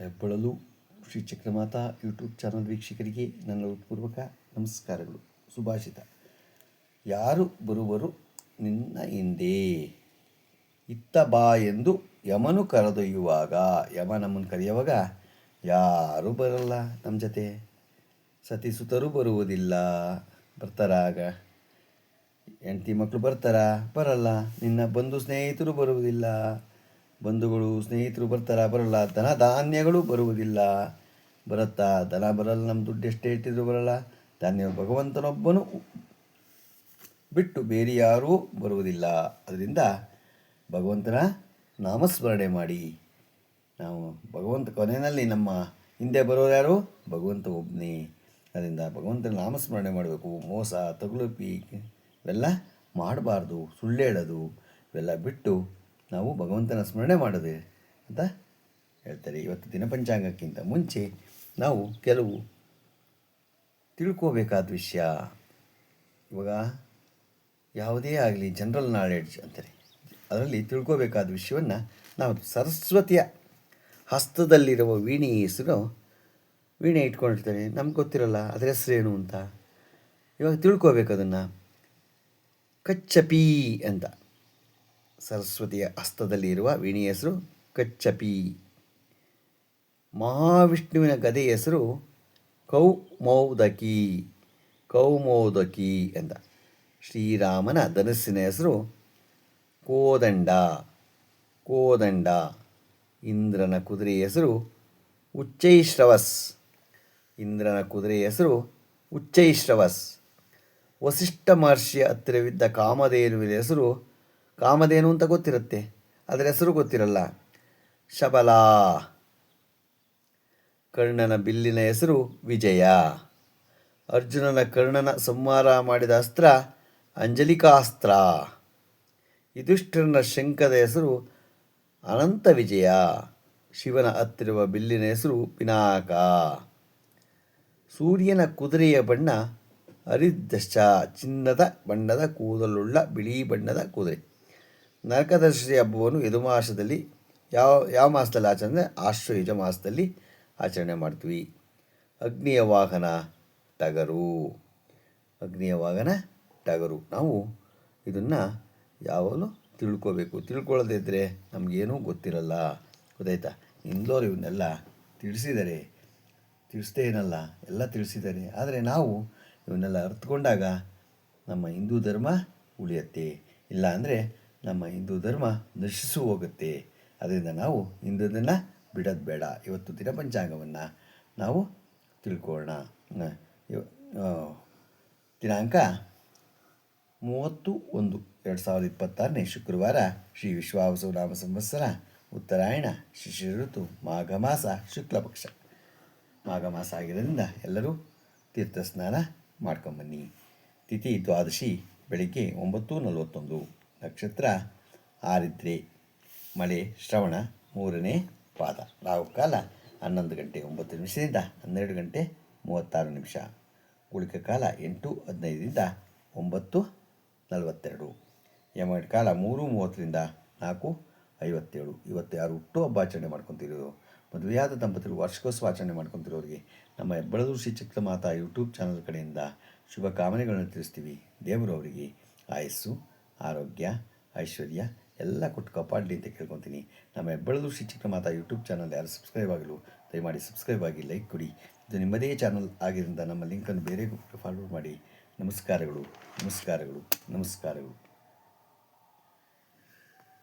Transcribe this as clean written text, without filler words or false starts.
ಹೆಬ್ಬಳಲು Shri Chakramata YouTube channel ವೀಕ್ಷಕರಿಗೆ ನನ್ನ ಹೃತ್ಪೂರ್ವಕ ನಮಸ್ಕಾರಗಳು. ಸುಭಾಷಿತ: ಯಾರು ಬರುವರು ನಿನ್ನ ಹಿಂದೆ, ಇತ್ತ ಬಾ ಎಂದು ಯಮನು ಕರೆದೊಯ್ಯುವಾಗ. ಯಮ ನಮ್ಮನ್ನು ಕರೆಯುವಾಗ ಯಾರೂ ಬರಲ್ಲ ನಮ್ಮ ಜೊತೆ. ಸತಿಸುತರು ಬರುವುದಿಲ್ಲ, ಬರ್ತಾರಾಗ. ಹೆಂಡತಿ ಮಕ್ಕಳು ಬರಲ್ಲ. ನಿನ್ನ ಬಂಧು ಸ್ನೇಹಿತರು ಬರುವುದಿಲ್ಲ, ಬಂಧುಗಳು ಸ್ನೇಹಿತರು ಬರಲ್ಲ. ಧನ ಧಾನ್ಯಗಳು ಬರುವುದಿಲ್ಲ, ಬರುತ್ತಾ? ಧನ ಬರಲ್ಲ, ನಮ್ಮ ದುಡ್ಡು ಎಷ್ಟೇ ಇಟ್ಟಿದ್ರು ಬರಲ್ಲ. ಧಾನ್ಯ ಭಗವಂತನೊಬ್ಬನು ಬಿಟ್ಟು ಬೇರೆ ಯಾರೂ ಬರುವುದಿಲ್ಲ. ಅದರಿಂದ ಭಗವಂತನ ನಾಮಸ್ಮರಣೆ ಮಾಡಿ. ನಾವು ಕೊನೆಯಲ್ಲಿ ನಮ್ಮ ಹಿಂದೆ ಬರೋರು ಯಾರು? ಭಗವಂತ ಒಬ್ಬನೇ. ಅದರಿಂದ ಭಗವಂತನ ನಾಮಸ್ಮರಣೆ ಮಾಡಬೇಕು. ಮೋಸ, ತಗುಲುಪಿ ಇವೆಲ್ಲ ಮಾಡಬಾರ್ದು. ಸುಳ್ಳೇಳೋದು ಇವೆಲ್ಲ ಬಿಟ್ಟು ನಾವು ಭಗವಂತನ ಸ್ಮರಣೆ ಮಾಡೋದು ಅಂತ ಹೇಳ್ತಾರೆ. ಇವತ್ತು ದಿನಪಂಚಾಂಗಕ್ಕಿಂತ ಮುಂಚೆ ನಾವು ಕೆಲವು ತಿಳ್ಕೋಬೇಕಾದ ವಿಷಯ. ಇವಾಗ ಯಾವುದೇ ಆಗಲಿ ಜನರಲ್ ನಾಲೆಡ್ಜ್ ಅಂತಾರೆ, ಅದರಲ್ಲಿ ತಿಳ್ಕೋಬೇಕಾದ ವಿಷಯವನ್ನು ನಾವು ಸರಸ್ವತಿಯ ಹಸ್ತದಲ್ಲಿರುವ ವೀಣೆ ಹೆಸರು. ವೀಣೆ ಇಟ್ಕೊಂಡಿರ್ತಾರೆ, ನಮ್ಗೆ ಗೊತ್ತಿರಲ್ಲ ಅದರ ಹೆಸರೇನು ಅಂತ. ಇವಾಗ ತಿಳ್ಕೋಬೇಕು ಅದನ್ನು. ಕಚ್ಚಪಿ ಅಂತ ಸರಸ್ವತಿಯ ಹಸ್ತದಲ್ಲಿ ಇರುವ ವೀಣೆಯ ಹೆಸರು ಕಚ್ಚಪಿ. ಮಹಾವಿಷ್ಣುವಿನ ಗದೆಯ ಹೆಸರು ಕೌಮೋದಕಿ ಅಂತ. ಶ್ರೀರಾಮನ ಧನಸ್ಸಿನ ಹೆಸರು ಕೋದಂಡ. ಇಂದ್ರನ ಕುದುರೆಯ ಹೆಸರು ಉಚ್ಚೈಶ್ರವಸ್. ವಸಿಷ್ಠ ಮಹರ್ಷಿಯ ಹತ್ತಿರವಿದ್ದ ಕಾಮಧೇನುವಿನ ಹೆಸರು, ಕಾಮಧೇನು ಅಂತ ಗೊತ್ತಿರುತ್ತೆ, ಅದರ ಹೆಸರು ಗೊತ್ತಿರಲ್ಲ, ಶಬಲ. ಕರ್ಣನ ಬಿಲ್ಲಿನ ಹೆಸರು ವಿಜಯ. ಅರ್ಜುನನ ಕರ್ಣನ ಸಂಹಾರ ಮಾಡಿದ ಅಸ್ತ್ರ ಅಂಜಲಿಕಾಸ್ತ್ರ. ಯುಧಿಷ್ಠಿರನ ಶಂಖದ ಹೆಸರು ಅನಂತ ವಿಜಯ. ಶಿವನ ಹತ್ತಿರುವ ಬಿಲ್ಲಿನ ಹೆಸರು ಪಿನಾಕ. ಸೂರ್ಯನ ಕುದುರೆಯ ಬಣ್ಣ ಹರಿದಶ್ಚ, ಚಿನ್ನದ ಬಣ್ಣದ ಕೂದಲುಳ್ಳ ಬಿಳಿ ಬಣ್ಣದ ಕುದುರೆ. ನರಕದರ್ಶಿ ಹಬ್ಬವನ್ನು ಯದುಮಾಸದಲ್ಲಿ ಯಾವ ಮಾಸದಲ್ಲಿ ಆಚರಣೆ ಅಂದರೆ ಆಶ್ವಯುಜ ಮಾಸದಲ್ಲಿ ಆಚರಣೆ ಮಾಡ್ತೀವಿ. ಅಗ್ನಿಯ ವಾಹನ ಟಗರು. ನಾವು ಇದನ್ನು ಯಾವಾಗಲೂ ತಿಳ್ಕೋಬೇಕು. ತಿಳ್ಕೊಳ್ಳದೇ ಇದ್ದರೆ ನಮಗೇನೂ ಗೊತ್ತಿರಲ್ಲ. ಗೊತ್ತಾಯ್ತಾ? ಇಂದೋರು ಇವನ್ನೆಲ್ಲ ತಿಳಿಸ್ದೇ ಏನಲ್ಲ, ಎಲ್ಲ ತಿಳಿಸಿದ್ದಾರೆ. ಆದರೆ ನಾವು ಇವನ್ನೆಲ್ಲ ಅರ್ಥಕೊಂಡಾಗ ನಮ್ಮ ಹಿಂದೂ ಧರ್ಮ ಉಳಿಯುತ್ತೆ. ಇಲ್ಲ ಅಂದರೆ ನಮ್ಮ ಹಿಂದೂ ಧರ್ಮ ನಶಿಸು ಹೋಗುತ್ತೆ. ಅದರಿಂದ ನಾವು ಹಿಂದೂದನ್ನು ಬಿಡೋದು ಬೇಡ. ಇವತ್ತು ದಿನಪಂಚಾಂಗವನ್ನು ನಾವು ತಿಳ್ಕೊಳ್ಳೋಣ. ದಿನಾಂಕ 30/1/2026 ಶುಕ್ರವಾರ. ಶ್ರೀ ವಿಶ್ವಾವಸು ನಾಮ ಸಂವತ್ಸರ, ಉತ್ತರಾಯಣ, ಶಿಶಿರ ಋತು, ಮಾಘ ಮಾಸ, ಶುಕ್ಲ ಪಕ್ಷ. ಮಾಘ ಮಾಸ ಆಗಿರೋದ್ರಿಂದ ಎಲ್ಲರೂ ತೀರ್ಥ ಸ್ನಾನ ಮಾಡ್ಕೊಂಬನ್ನಿ. ತಿಥಿ ದ್ವಾದಶಿ, ಬೆಳಿಗ್ಗೆ 9:41. ನಕ್ಷತ್ರ ಆರಿದ್ರೆ, ಮಳೆ ಶ್ರವಣ 3ನೇ ಪಾದ. ರಾಹುಕಾಲ 11:09 12:36. ಗುಳಿಕ ಕಾಲ 8:15 9:42. ಯಮಗಂಡ ಕಾಲ 3:30 4:57. ಇವತ್ತು ಯಾರು ಹುಟ್ಟು ಹಬ್ಬ ಆಚರಣೆ ಮಾಡ್ಕೊತಿರೋದು, ಮದುವೆಯಾದ ದಂಪತಿಗಳು ವಾರ್ಷಿಕೋತ್ಸವ ಆಚರಣೆ ಮಾಡ್ಕೊತಿರೋರಿಗೆ ನಮ್ಮ ಹೆಬ್ಬಳಲು ಶ್ರೀ ಚಕ್ರಮಾತಾ ಯೂಟ್ಯೂಬ್ ಚಾನಲ್ ಕಡೆಯಿಂದ ಶುಭ ಕಾಮನೆಗಳನ್ನು ತಿಳಿಸ್ತೀವಿ. ದೇವರು ಅವರಿಗೆ ಆಯಸ್ಸು, ಆರೋಗ್ಯ, ಐಶ್ವರ್ಯ ಎಲ್ಲ ಕೊಟ್ಟು ಕಾಪಾಡಲಿ ಅಂತ ಕೇಳ್ಕೊತೀನಿ. ನಮ್ಮ ಹೆಬ್ಬಳಲು ಶ್ರೀ ಚಕ್ರಮಾತಾ ಯೂಟ್ಯೂಬ್ ಚಾನಲ್ ಯಾರು ಸಬ್ಸ್ಕ್ರೈಬ್ ಆಗಲು ದಯಮಾಡಿ ಸಬ್ಸ್ಕ್ರೈಬ್ ಆಗಿ, ಲೈಕ್ ಕೊಡಿ. ಇದು ನಿಮ್ಮದೇ ಚಾನಲ್ ಆಗಿದ್ದರಿಂದ ನಮ್ಮ ಲಿಂಕನ್ನು ಬೇರೆ ಫಾರ್ವರ್ಡ್ ಮಾಡಿ. ನಮಸ್ಕಾರಗಳು.